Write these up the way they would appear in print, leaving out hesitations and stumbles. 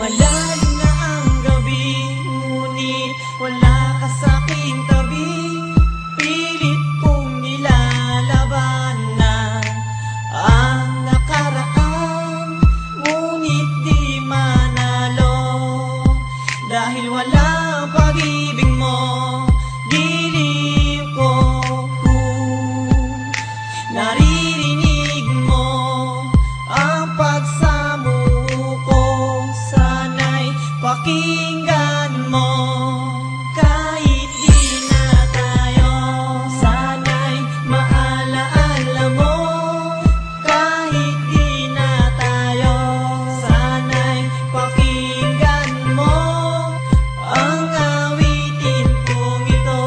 Malalim na ang gabi, ngunit wala ka sa'king tabi. Pilit kong nilalaban na ang nakaraan, ngunit di manalo. Dahil wala ang pag-ibig mo, giliw ko. Naririnig mo ang pagsamuko, sana'y pakinggan mo. Kahit di na tayo, sana'y maalaala mo. Kahit di na tayo, sana'y pakinggan mo ang awitin kong ito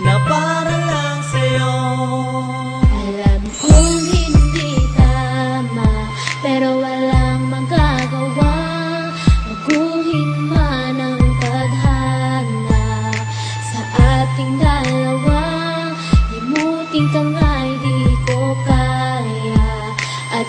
na para lang sa'yo. Alam kong hindi tama, pero walang magagawa. Baguhin man ang tadhana sa ating dalawa. Limutin ka nga'y di ko kaya, at